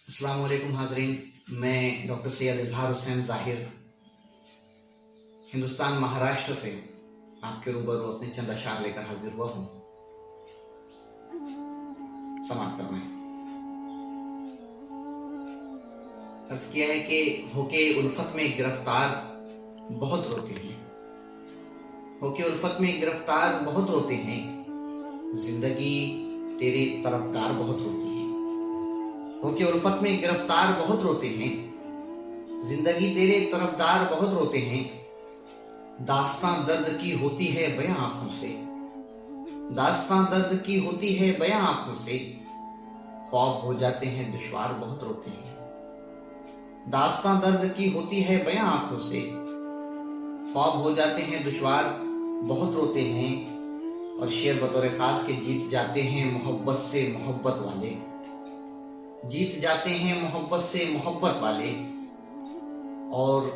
अस्सलाम वालेकुम हाजरीन, मैं डॉक्टर सैयद इजहार हुसैन ज़ाहिर हिंदुस्तान महाराष्ट्र से आपके रूबरू अपने चंद अशार लेकर हाजिर हुआ हूँ। समाप्त फरमाएं। अर्ज किया है कि होके उल्फत में गिरफ्तार बहुत रोते हैं, होके उल्फत में गिरफ्तार बहुत रोते हैं, जिंदगी तेरे तरफदार बहुत रोती है। होके उल्फत में गिरफ्तार बहुत रोते हैं, जिंदगी तेरे तरफदार बहुत रोते हैं। दास्तां दर्द की होती है बयां आंखों से, दास्तां दर्द की होती है बयां आंखों से। ख्वाब हो जाते हैं दुश्वार बहुत रोते हैं। दास्तां दर्द की होती है बयां आंखों से, ख्वाब हो जाते हैं दुश्वार बहुत रोते हैं। और शेर बतौर खास के जीत जाते हैं मोहब्बत से मोहब्बत वाले, जीत जाते हैं मोहब्बत से मोहब्बत वाले। और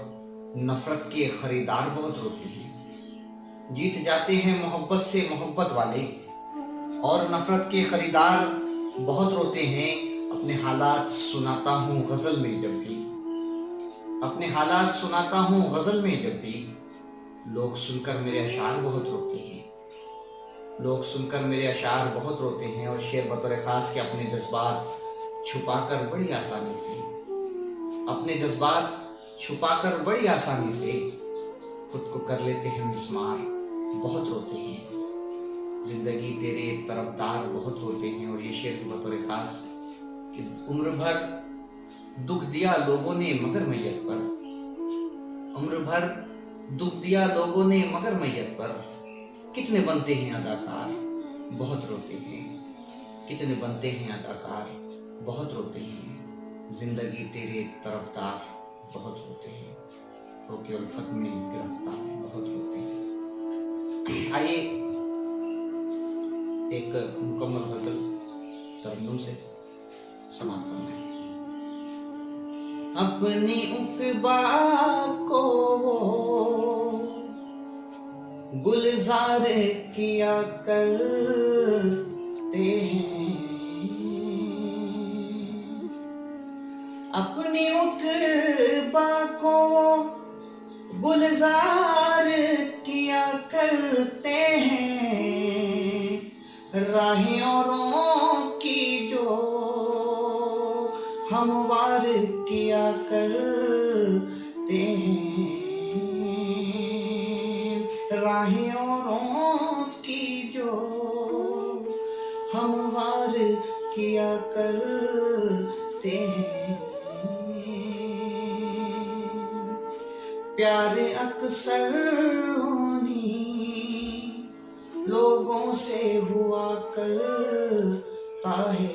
नफरत के खरीदार बहुत रोते हैं। जीत जाते हैं मोहब्बत से मोहब्बत वाले और नफरत के खरीदार बहुत रोते हैं। अपने हालात सुनाता हूँ गजल में जब भी, अपने हालात सुनाता हूँ गजल में जब भी। लोग सुनकर मेरे अशार बहुत रोते हैं, लोग सुनकर मेरे अशार बहुत रोते हैं। और शेर बतौर खास के अपने जज्बात छुपाकर बड़ी आसानी से, अपने जज्बात छुपाकर बड़ी आसानी से खुद को कर लेते हैं मिस्मार, बहुत रोते हैं। जिंदगी तेरे तरफदार बहुत रोते हैं। और ये शेर बतौर खास कि उम्र भर दुख दिया लोगों ने मगर मैयत पर, उम्र भर दुख दिया लोगों ने मगर मैयत पर। कितने बनते हैं अदाकार बहुत रोते हैं, कितने बनते हैं अदाकार बहुत रोते हैं। जिंदगी तेरे तरफदार बहुत रोते हैं, होके उल्फत में गिरफ्तार बहुत रोते हैं। आइए एक मुकम्मल गजल तरन्नुम से समाप्त करते हैं। अपनी उकबा को गुलजार किया करते हैं, अपनी उकबा को गुलजार किया करते हैं। राहें औरों की जो हमवार किया करते हैं, राहें औरों की जो हमवार किया करते हैं। प्यार अक्सर उन्हीं लोगों से हुआ करता है,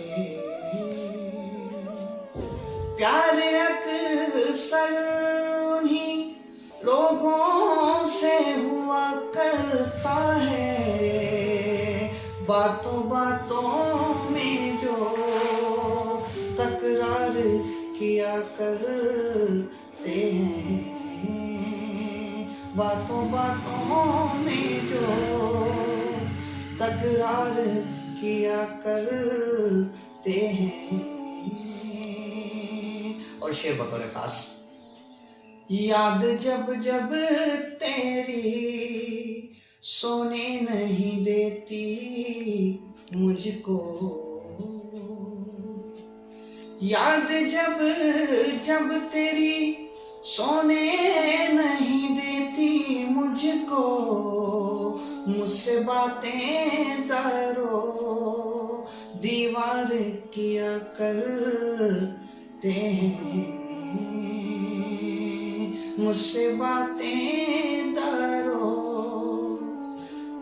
प्यार अक्सर उन्हीं लोगों से हुआ करता है। बातों बातों में जो तकरार किया करते हैं, बातों बातों में जो तकरार किया करते हैं। और शेर बतौर खास, याद जब जब तेरी सोने नहीं देती मुझको, याद जब जब तेरी सोने नहीं देती मुझको। मुझसे बातें दरो दीवार किया करते हैं, मुझसे बातें दरो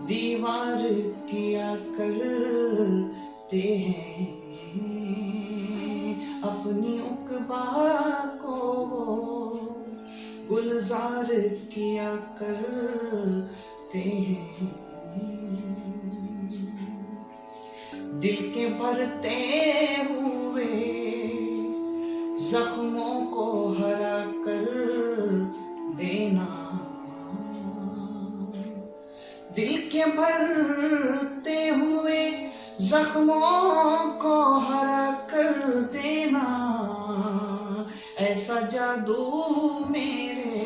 दीवार किया करते हैं। अपनी उकबा को गुलजार किया करते हैं। दिल के भरते हुए जख्मों को हरा कर देना, दिल के भरते हुए जख्मों को हरा कर देना। ऐसा जादू मेरे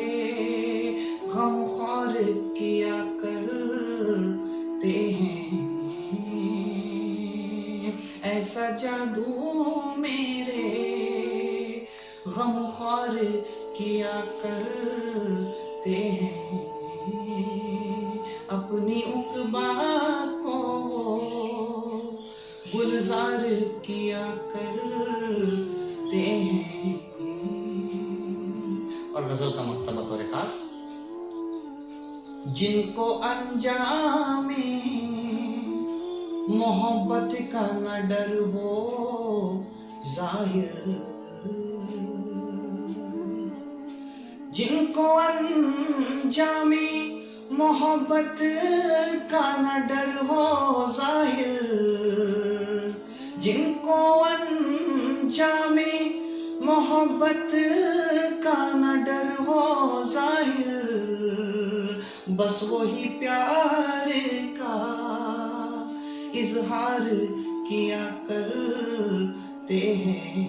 गमख्वार किया करते हैं, ऐसा जादू मेरे गमख्वार किया करते हैं। अपनी उकबा को गुलजार किया करते हैं। और गजल का मकता बतौर खास, जिनको अंजामे मोहब्बत का न डर हो जाहिर, जिनको अंजामे मोहब्बत का न डर हो जाहिर, जिनको अंजामे मोहब्बत का न डर हो जाहिर, बस वही प्यार का इजहार किया करते हैं,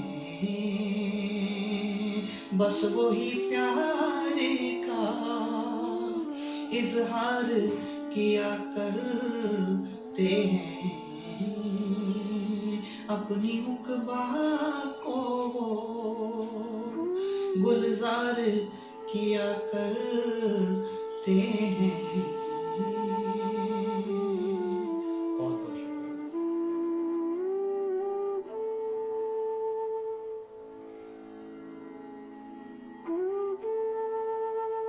बस वही प्यार का इजहार किया करते हैं। अपनी उकबा को गुलजार किया करते हैं।